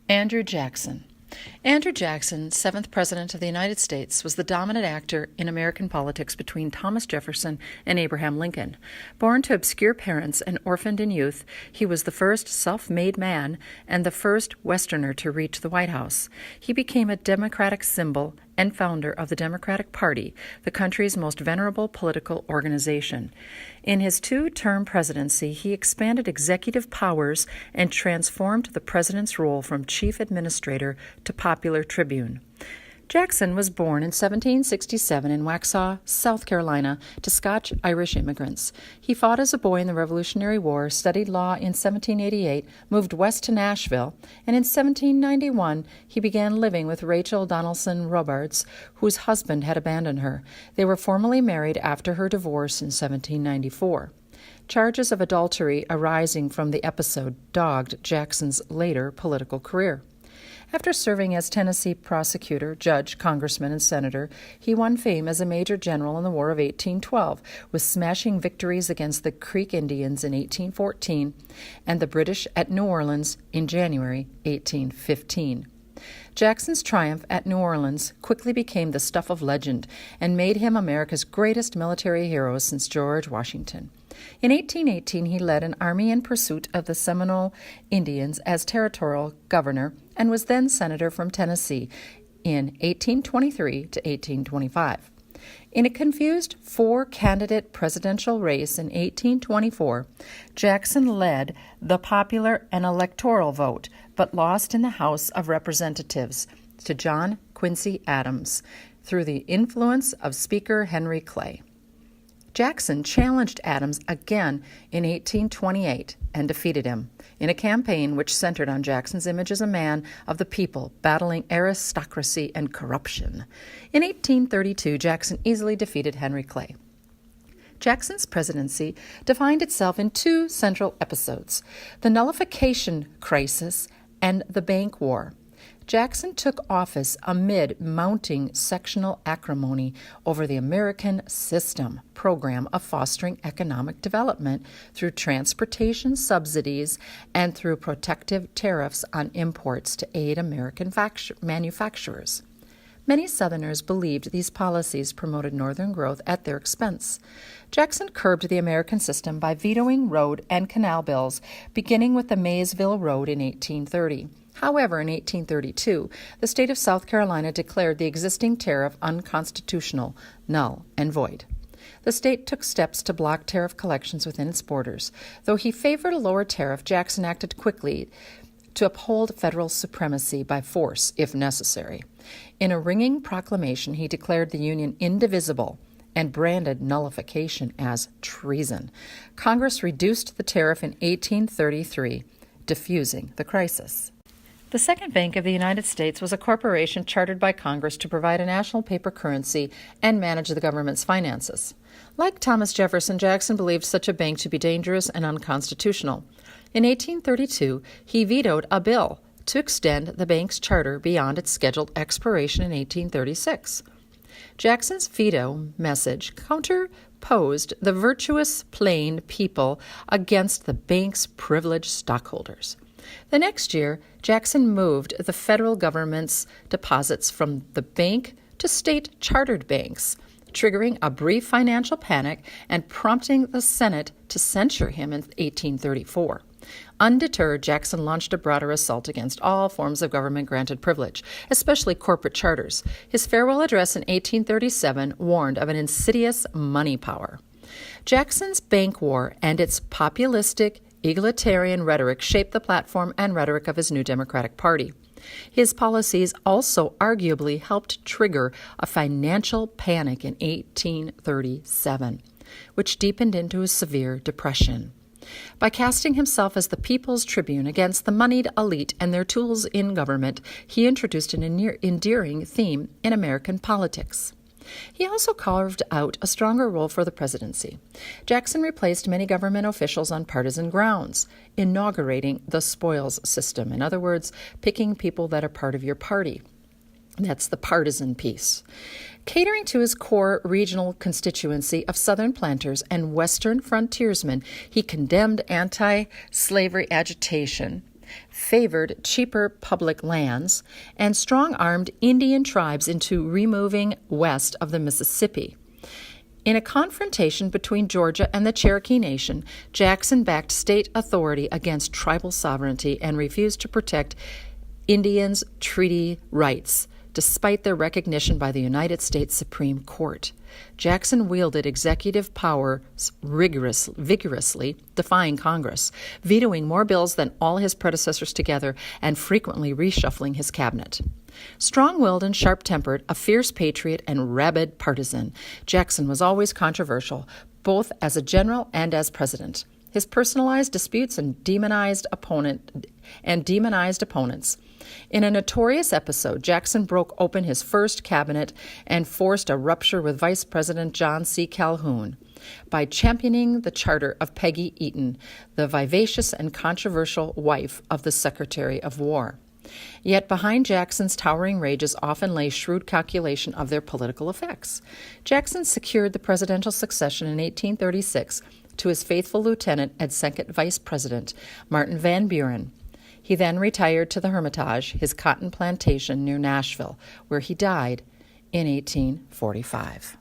Andrew Jackson. Andrew Jackson, 7th President of the United States, was the dominant actor in American politics between Thomas Jefferson and Abraham Lincoln. Born to obscure parents and orphaned in youth, he was the first self-made man and the first Westerner to reach the White House. He became a Democratic symbol and founder of the Democratic Party, the country's most venerable political organization. In his two-term presidency, he expanded executive powers and transformed the president's role from chief administrator to popular tribune. Jackson was born in 1767 in Waxhaw, South Carolina, to Scotch-Irish immigrants. He fought as a boy in the Revolutionary War, studied law in 1788, moved west to Nashville, and in 1791 he began living with Rachel Donaldson Robards, whose husband had abandoned her. They were formally married after her divorce in 1794. Charges of adultery arising from the episode dogged Jackson's later political career. After serving as Tennessee prosecutor, judge, congressman, and senator, he won fame as a major general in the War of 1812, with smashing victories against the Creek Indians in 1814 and the British at New Orleans in January 1815. Jackson's triumph at New Orleans quickly became the stuff of legend and made him America's greatest military hero since George Washington. In 1818, he led an army in pursuit of the Seminole Indians as territorial governor and was then senator from Tennessee in 1823 to 1825. In a confused four-candidate presidential race in 1824, Jackson led the popular and electoral vote, but lost in the House of Representatives to John Quincy Adams through the influence of Speaker Henry Clay. Jackson challenged Adams again in 1828 and defeated him in a campaign which centered on Jackson's image as a man of the people battling aristocracy and corruption. In 1832, Jackson easily defeated Henry Clay. Jackson's presidency defined itself in two central episodes: the nullification crisis and the bank war. Jackson took office amid mounting sectional acrimony over the American System program of fostering economic development through transportation subsidies and through protective tariffs on imports to aid American manufacturers. Many Southerners believed these policies promoted Northern growth at their expense. Jackson curbed the American system by vetoing road and canal bills, beginning with the Maysville Road in 1830. However, in 1832, the state of South Carolina declared the existing tariff unconstitutional, null, and void. The state took steps to block tariff collections within its borders. Though he favored a lower tariff, Jackson acted quickly to uphold federal supremacy by force, if necessary. In a ringing proclamation, he declared the Union indivisible and branded nullification as treason. Congress reduced the tariff in 1833, diffusing the crisis. The Second Bank of the United States was a corporation chartered by Congress to provide a national paper currency and manage the government's finances. Like Thomas Jefferson, Jackson believed such a bank to be dangerous and unconstitutional. In 1832, he vetoed a bill to extend the bank's charter beyond its scheduled expiration in 1836. Jackson's veto message counterposed the virtuous plain people against the bank's privileged stockholders. The next year, Jackson moved the federal government's deposits from the bank to state chartered banks, triggering a brief financial panic and prompting the Senate to censure him in 1834. Undeterred, Jackson launched a broader assault against all forms of government-granted privilege, especially corporate charters. His farewell address in 1837 warned of an insidious money power. Jackson's bank war and its populistic, egalitarian rhetoric shaped the platform and rhetoric of his new Democratic Party. His policies also arguably helped trigger a financial panic in 1837, which deepened into a severe depression. By casting himself as the people's tribune against the moneyed elite and their tools in government, he introduced an endearing theme in American politics. He also carved out a stronger role for the presidency. Jackson replaced many government officials on partisan grounds, inaugurating the spoils system. In other words, picking people that are part of your party. That's the partisan piece. Catering to his core regional constituency of Southern planters and Western frontiersmen, he condemned anti-slavery agitation favored cheaper public lands, and strong-armed Indian tribes into removing west of the Mississippi. In a confrontation between Georgia and the Cherokee Nation, Jackson backed state authority against tribal sovereignty and refused to protect Indians' treaty rights, despite their recognition by the United States Supreme Court. Jackson wielded executive powers vigorously, defying Congress, vetoing more bills than all his predecessors together, and frequently reshuffling his cabinet. Strong-willed and sharp-tempered, a fierce patriot and rabid partisan, Jackson was always controversial, both as a general and as president. His personalized disputes and demonized opponents. In a notorious episode, Jackson broke open his first cabinet and forced a rupture with Vice President John C. Calhoun by championing the charter of Peggy Eaton, the vivacious and controversial wife of the Secretary of War. Yet behind Jackson's towering rages often lay shrewd calculation of their political effects. Jackson secured the presidential succession in 1836 to his faithful lieutenant and second vice president, Martin Van Buren. He then retired to the Hermitage, his cotton plantation near Nashville, where he died in 1845.